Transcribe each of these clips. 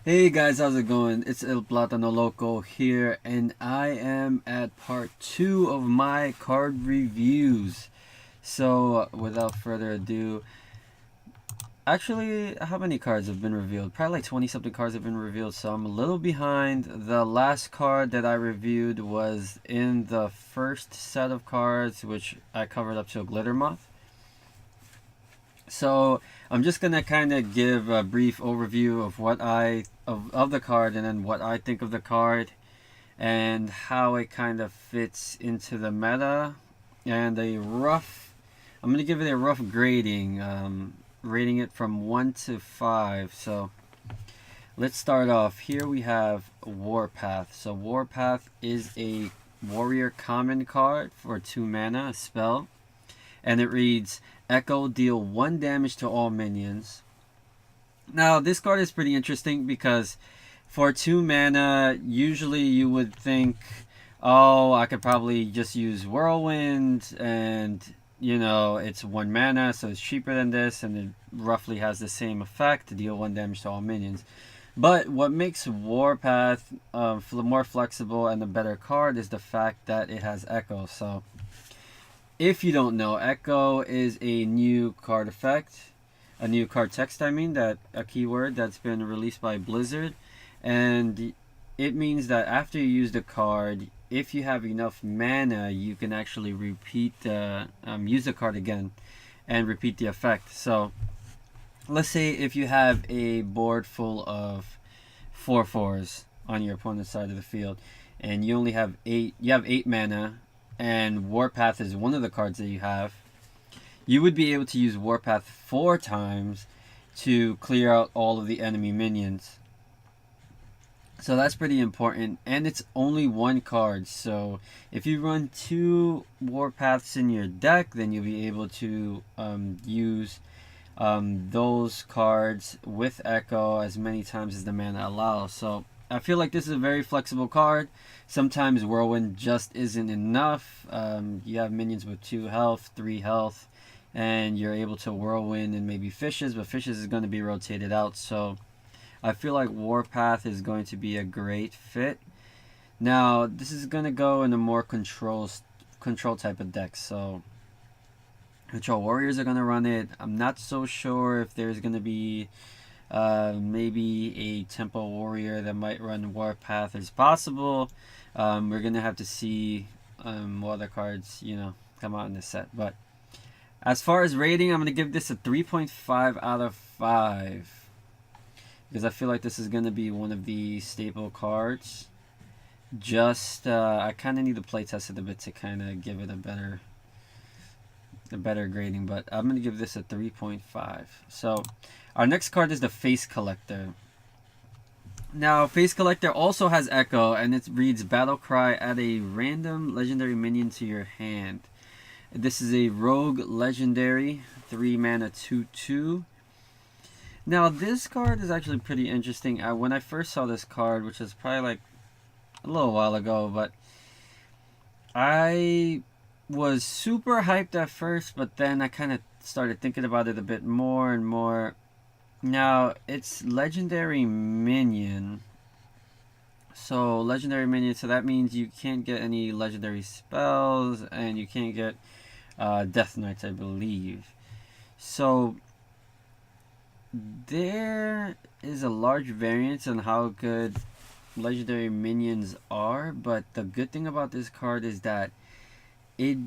Hey guys, how's it going? It's El Platano Loco here, and I am at part 2 of my card reviews. So, without further ado, actually, how many cards have been revealed? Probably like 20 something cards have been revealed, so I'm a little behind. The last card that I reviewed was in the first set of cards, which I covered up to a Glitter Moth. So I'm just gonna kind of give a brief overview of what of the card, and then what I think of the card and how it kind of fits into the meta, and I'm gonna give it a rough grading, rating it from 1 to 5. So let's start off. Here we have Warpath. So Warpath is a warrior common card for 2 mana, a spell, and it reads Echo, deal 1 damage to all minions. Now, this card is pretty interesting because for 2 mana, usually you would think, oh, I could probably just use Whirlwind, and it's 1 mana, so it's cheaper than this, and it roughly has the same effect to deal 1 damage to all minions. But what makes Warpath more flexible and a better card is the fact that it has Echo. So if you don't know, Echo is a new card effect, a new card text, that a keyword that's been released by Blizzard, and it means that after you use the card, if you have enough mana, you can actually repeat use the card again and repeat the effect. So let's say if you have a board full of 4/4s on your opponent's side of the field, and you only have 8 mana, and Warpath is one of the cards that you have, you would be able to use Warpath 4 times to clear out all of the enemy minions. So that's pretty important, and it's only 1 card. So if you run 2 Warpaths in your deck, then you'll be able to use those cards with Echo as many times as the mana allows. So I feel like this is a very flexible card. Sometimes Whirlwind just isn't enough. You have minions with 2 health, 3 health, and you're able to Whirlwind and maybe Fishes, but Fishes is going to be rotated out. So I feel like Warpath is going to be a great fit. Now, this is going to go in a more control type of deck. So Control Warriors are going to run it. I'm not so sure if there's going to be maybe a Tempo Warrior that might run Warpath is possible. We're going to have to see what other cards, come out in this set. But as far as rating, I'm going to give this a 3.5 out of 5. Because I feel like this is going to be one of the staple cards. Just, I kind of need to play test it a bit to kind of give it a better grading, but I'm going to give this a 3.5. So our next card is the Face Collector. Now, Face Collector also has Echo, and it reads Battle Cry, add a random legendary minion to your hand. This is a rogue legendary, 3 mana 2/2. Now, this card is actually pretty interesting. When I first saw this card, which was probably like a little while ago, but I was super hyped at first, but then I kind of started thinking about it a bit more and more. Now, it's legendary minion. So legendary minion, so that means you can't get any legendary spells, and you can't get Death Knights, I believe. So there is a large variance on how good legendary minions are, but the good thing about this card is that it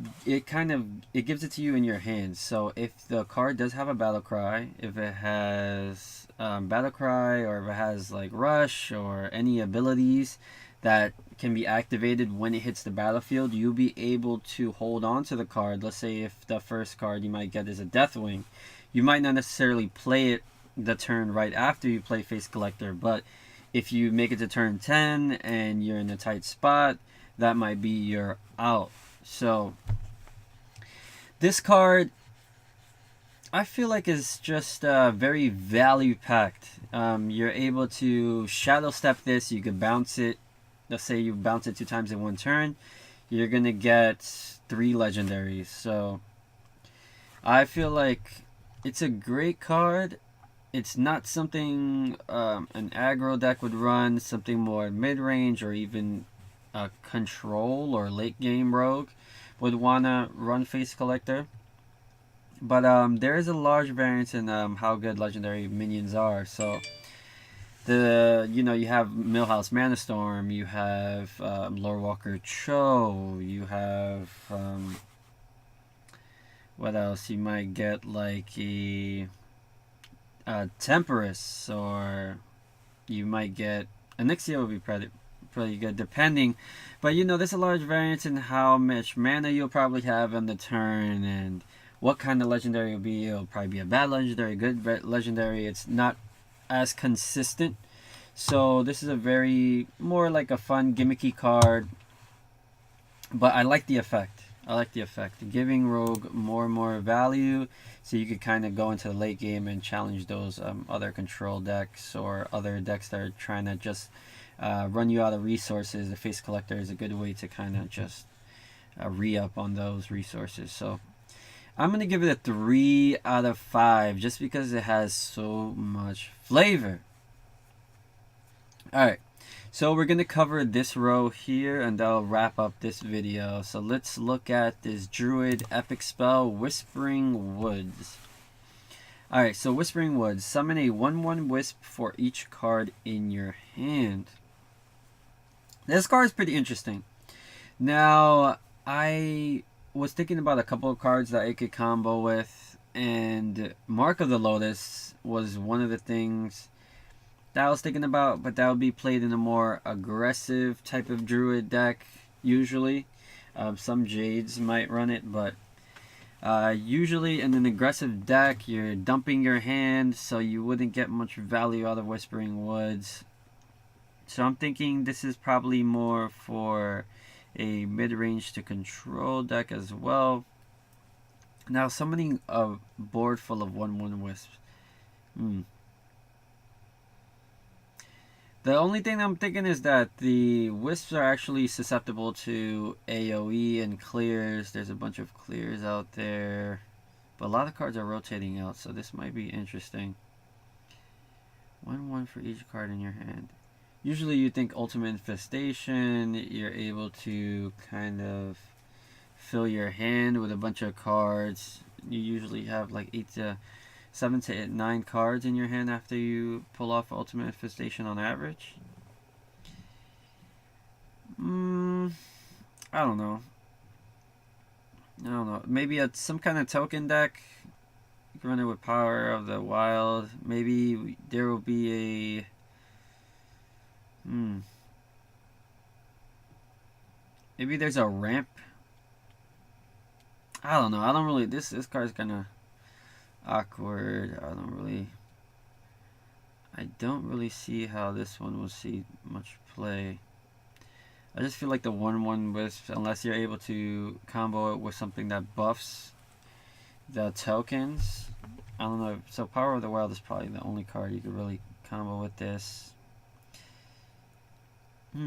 gives it to you in your hands. So if the card does have a battle cry, if it has battle cry, or if it has like rush or any abilities that can be activated when it hits the battlefield, you'll be able to hold on to the card. Let's say if the first card you might get is a Deathwing, you might not necessarily play it the turn right after you play Face Collector, but if you make it to turn 10 and you're in a tight spot, that might be your out. So this card, I feel like, is just very value packed. You're able to shadow step this. You can bounce it. Let's say you bounce it 2 times in 1 turn. You're gonna get 3 legendaries. So I feel like it's a great card. it's not something an aggro deck would run. Something more mid-range or even control or late game rogue would wanna run Face Collector. But there is a large variance in how good legendary minions are. So you have Millhouse Manastorm, you have Lorewalker Cho, you have what else? You might get like a Temperus, or you might get Onyxia would be pretty good depending. But there's a large variance in how much mana you'll probably have on the turn and what kind of legendary will be. It'll probably be a bad legendary, good legendary. It's not as consistent. So this is a very more like a fun gimmicky card. But I like the effect. Giving Rogue more and more value, so you could kind of go into the late game and challenge those other control decks or other decks that are trying to just run you out of resources. The Face Collector is a good way to kind of just re-up on those resources. So I'm going to give it a 3 out of 5 just because it has so much flavor. Alright, so we're going to cover this row here and that'll wrap up this video. So let's look at this Druid epic spell, Whispering Woods. Alright, so Whispering Woods. Summon a 1/1 Wisp for each card in your hand. This card is pretty interesting. Now, I was thinking about a couple of cards that it could combo with, and Mark of the Lotus was one of the things that I was thinking about, but that would be played in a more aggressive type of Druid deck, usually. Some Jades might run it, but usually in an aggressive deck, you're dumping your hand, so you wouldn't get much value out of Whispering Woods. So I'm thinking this is probably more for a mid-range to control deck as well. Now, summoning a board full of 1/1 Wisps. The only thing I'm thinking is that the Wisps are actually susceptible to AoE and clears. There's a bunch of clears out there. But a lot of cards are rotating out, so this might be interesting. 1/1 for each card in your hand. Usually you think Ultimate Infestation, you're able to kind of fill your hand with a bunch of cards. You usually have like 7 to 9 cards in your hand after you pull off Ultimate Infestation on average. I don't know. Maybe some kind of token deck. You can run it with Power of the Wild. Maybe there will be a maybe there's a ramp. I don't know. I don't really. This card's kind of awkward. I don't really see how this one will see much play. I just feel like the 1/1 Wisp, unless you're able to combo it with something that buffs the tokens. I don't know. So Power of the Wild is probably the only card you could really combo with this. I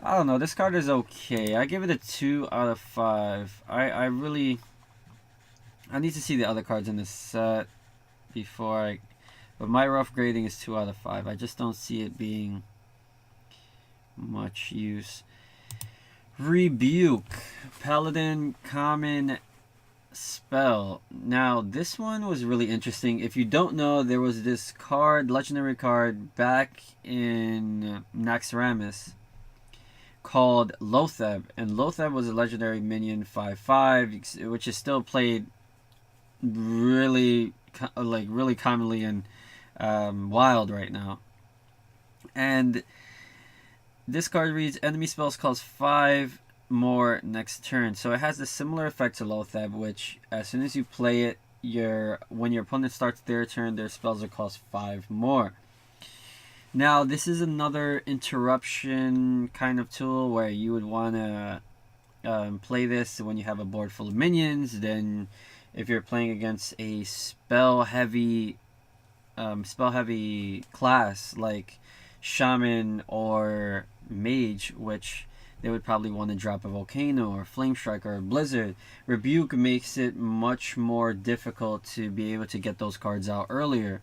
don't know. This card is okay. I give it a 2 out of 5. I need to see the other cards in this set before but my rough grading is 2 out of 5. I just don't see it being much use. Rebuke Paladin common spell. Now this one was really interesting. If you don't know, there was this card, legendary card back in Naxxramas called Loatheb, and Loatheb was a legendary minion 5/5, which is still played really commonly in Wild right now. And this card reads, enemy spells cost 5 more next turn. So it has a similar effect to Loatheb, which as soon as you play it, when your opponent starts their turn, their spells will cost 5 more. Now this is another interruption kind of tool where you would want to play this when you have a board full of minions. Then if you're playing against a spell heavy class like Shaman or Mage, which they would probably want to drop a Volcano or Flame Strike or a Blizzard. Rebuke makes it much more difficult to be able to get those cards out earlier.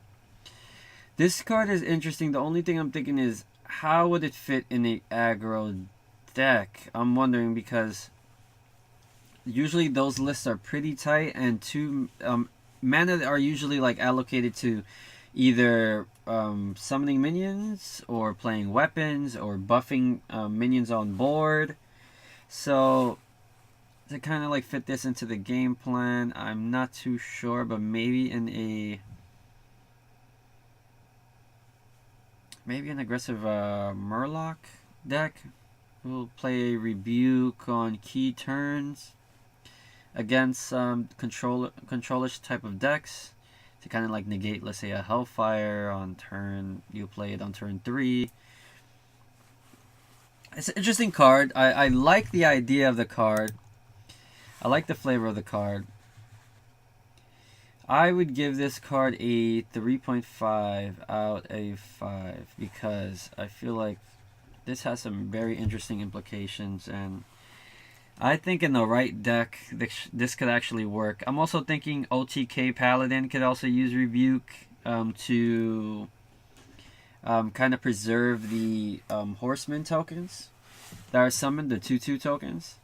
This card is interesting. The only thing I'm thinking is, how would it fit in a aggro deck? I'm wondering, because usually those lists are pretty tight, and two mana are usually like allocated to either summoning minions or playing weapons or buffing minions on board. So to kind of like fit this into the game plan, I'm not too sure, but maybe in an aggressive Murloc deck, we'll play a Rebuke on key turns against controllish type of decks to kind of like negate, let's say, a Hellfire on turn. You play it on turn 3. It's an interesting card. I like the idea of the card. I like the flavor of the card. I would give this card a 3.5 out of 5 because I feel like this has some very interesting implications, and I think in the right deck this could actually work. I'm also thinking OTK Paladin could also use Rebuke to kind of preserve the Horseman tokens that are summoned, the 2/2 tokens.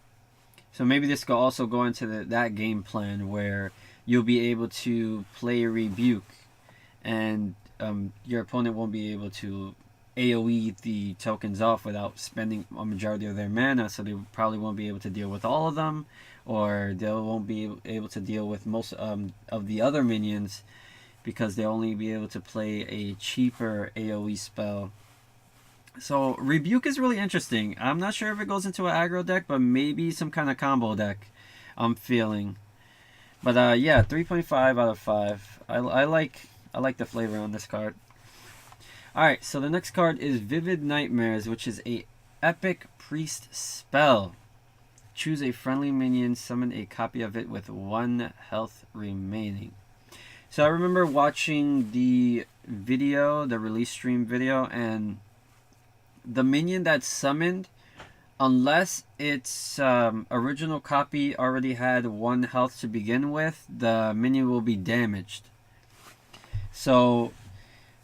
So maybe this could also go into that game plan where you'll be able to play a Rebuke, and your opponent won't be able to AoE the tokens off without spending a majority of their mana, so they probably won't be able to deal with all of them, or they won't be able to deal with most of the other minions because they'll only be able to play a cheaper AoE spell. So Rebuke is really interesting. I'm not sure if it goes into an aggro deck, but maybe some kind of combo deck I'm feeling. But yeah, 3.5 out of 5. I like the flavor on this card. Alright, so the next card is Vivid Nightmares, which is a epic priest spell. Choose a friendly minion, summon a copy of it with 1 health remaining. So I remember watching the video, the release stream video, and the minion that's summoned, unless its original copy already had 1 health to begin with, the minion will be damaged. So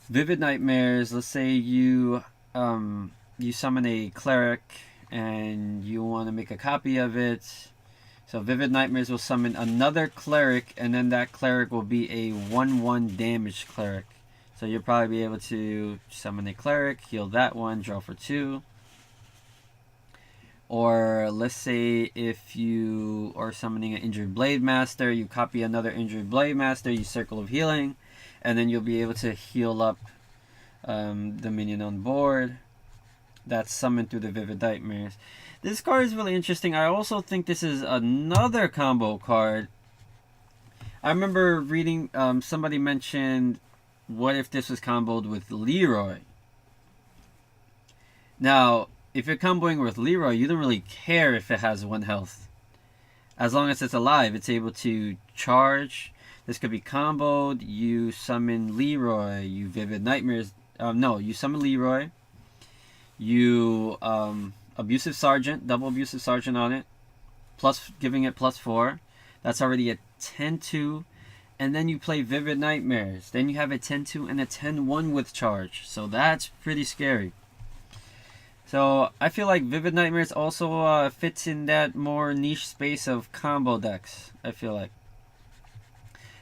Vivid Nightmares, let's say you summon a cleric and you want to make a copy of it. So Vivid Nightmares will summon another cleric, and then that cleric will be a 1/1 damaged cleric. So you'll probably be able to summon a cleric, heal that one, draw for 2. Or let's say if you are summoning an Injured Blade Master, you copy another Injured Blade Master, you Circle of Healing, and then you'll be able to heal up the minion on board that's summoned through the Vivid Nightmares. This card is really interesting. I also think this is another combo card. I remember reading somebody mentioned, what if this was comboed with Leroy? Now, if you're comboing with Leroy, you don't really care if it has 1 health. As long as it's alive, it's able to charge. This could be comboed. You summon Leroy. You Vivid Nightmares. No, you summon Leroy. You Abusive Sergeant, double Abusive Sergeant on it, plus giving it +4. That's already a 10/2. And then you play Vivid Nightmares. Then you have a 10/2 and a 10/1 with charge. So that's pretty scary. So I feel like Vivid Nightmares also fits in that more niche space of combo decks, I feel like.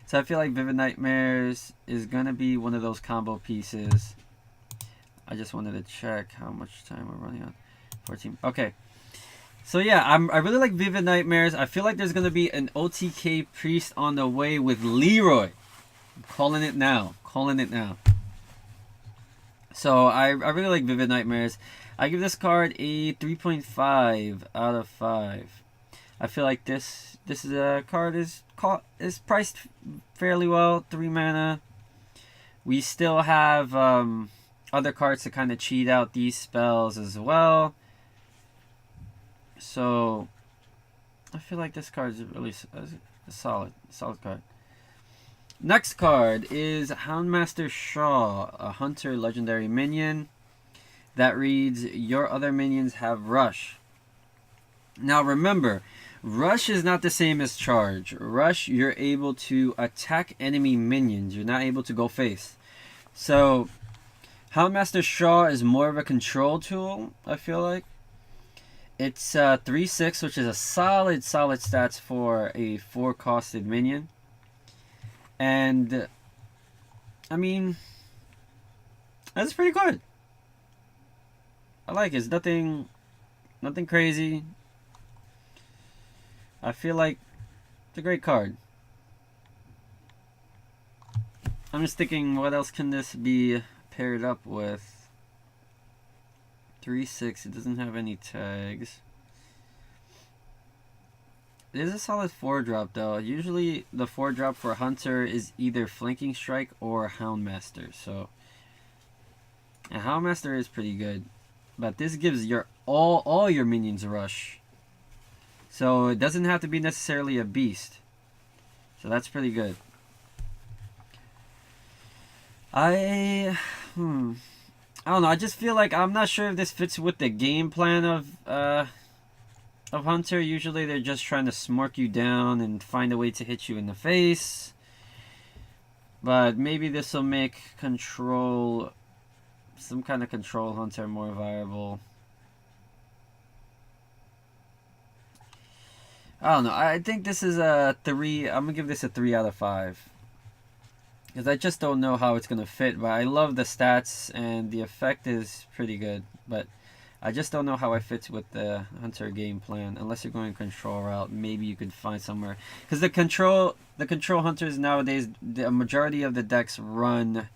So I feel like Vivid Nightmares is going to be one of those combo pieces. I just wanted to check how much time we're running on. 14. Okay. So yeah, I really like Vivid Nightmares. I feel like there's going to be an OTK Priest on the way with Leroy. I'm calling it now. Calling it now. So I really like Vivid Nightmares. I give this card a 3.5 out of 5. I feel like this card is priced fairly well. 3 mana. We still have other cards to kind of cheat out these spells as well. So I feel like this card is really a solid card. Next card is Hound Master Sha, a hunter legendary minion that reads, your other minions have rush. Now remember, rush is not the same as charge. Rush, you're able to attack enemy minions. You're not able to go face. So, Hound Master Sha is more of a control tool, I feel like. It's 3/6, which is a solid stats for a 4-costed minion. And, I mean, that's pretty good. I like it. It's nothing crazy. I feel like it's a great card. I'm just thinking, what else can this be paired up with? 3/6. It doesn't have any tags. It is a solid 4-drop though. Usually the 4-drop for Hunter is either Flanking Strike or Hound Master. So, and Hound Master is pretty good, but this gives your all your minions a rush. So it doesn't have to be necessarily a beast. So that's pretty good. I don't know. I just feel like I'm not sure if this fits with the game plan of Hunter. Usually they're just trying to smork you down and find a way to hit you in the face. But maybe this will make some kind of control Hunter more viable. I don't know. I think this is a 3. I'm going to give this a 3 out of 5. Because I just don't know how it's going to fit. But I love the stats and the effect is pretty good. But I just don't know how it fits with the Hunter game plan. Unless you're going control route, maybe you could find somewhere. Because the control Hunters nowadays, the majority of the decks run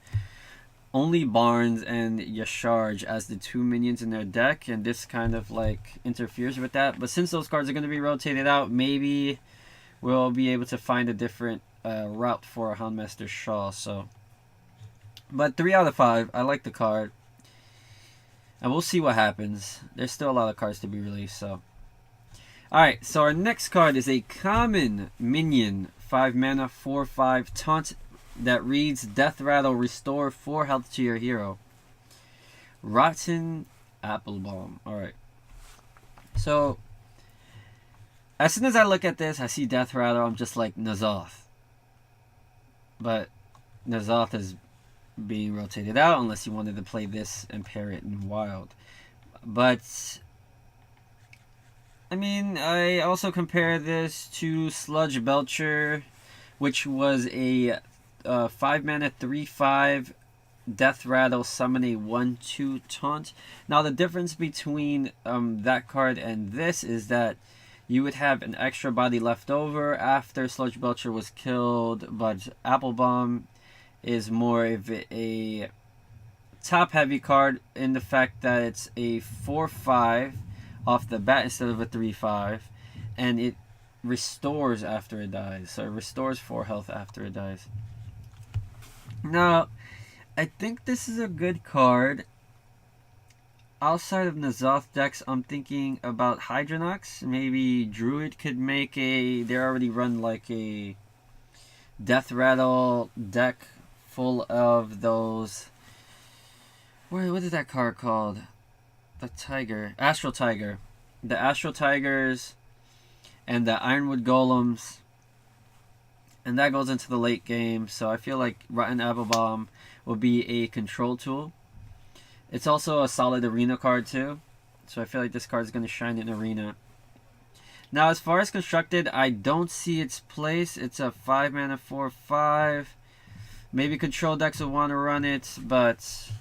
only Barnes and Yasharj as the 2 minions in their deck, and this kind of like interferes with that. But since those cards are going to be rotated out, maybe we'll be able to find a different route for Hound Master Sha. So, but 3 out of 5. I like the card, and we'll see what happens. There's still a lot of cards to be released. So, all right. So our next card is a common minion, 5 mana, 4/5 taunt. That reads Death Rattle, restore 4 health to your hero. Rotten Applebaum. Alright. So, as soon as I look at this, I see Death Rattle, I'm just like, N'Zoth. But N'Zoth is being rotated out unless you wanted to play this and pair it in Wild. But, I mean, I also compare this to Sludge Belcher, which was a 5 mana 3/5 Death Rattle, summon a 1/2 taunt. Now the difference between that card and this is that you would have an extra body left over after Sludge Belcher was killed, but Applebaum is more of a top heavy card in the fact that it's a 4/5 off the bat instead of a 3/5, and it restores after it dies. So it restores 4 health after it dies. Now, I think this is a good card. Outside of N'Zoth decks, I'm thinking about Hydronox. Maybe Druid could make a... They already run like a Death Rattle deck full of those... What is that card called? The Tiger. Astral Tiger. The Astral Tigers and the Ironwood Golems. And that goes into the late game, so I feel like Rotten Applebaum will be a control tool. It's also a solid arena card too, so I feel like this card is going to shine in arena. Now, as far as constructed, I don't see its place. It's a 5 mana 4/5. Maybe control decks will want to run it, but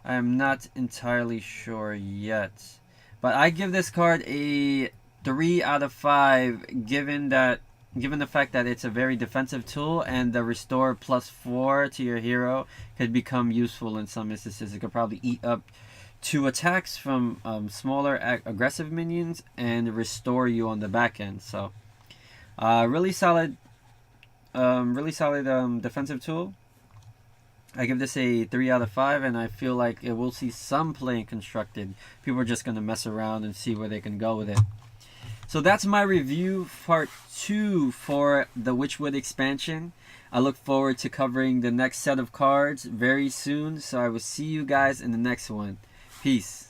I am not entirely sure yet. But I give this card a 3 out of 5, given the fact that it's a very defensive tool, and the restore +4 to your hero could become useful in some instances. It could probably eat up 2 attacks from smaller aggressive minions and restore you on the back end. So, really solid defensive tool. I give this a 3 out of 5, and I feel like it will see some play in constructed. People are just going to mess around and see where they can go with it. So that's my review part 2 for the Witchwood expansion. I look forward to covering the next set of cards very soon. So I will see you guys in the next one. Peace.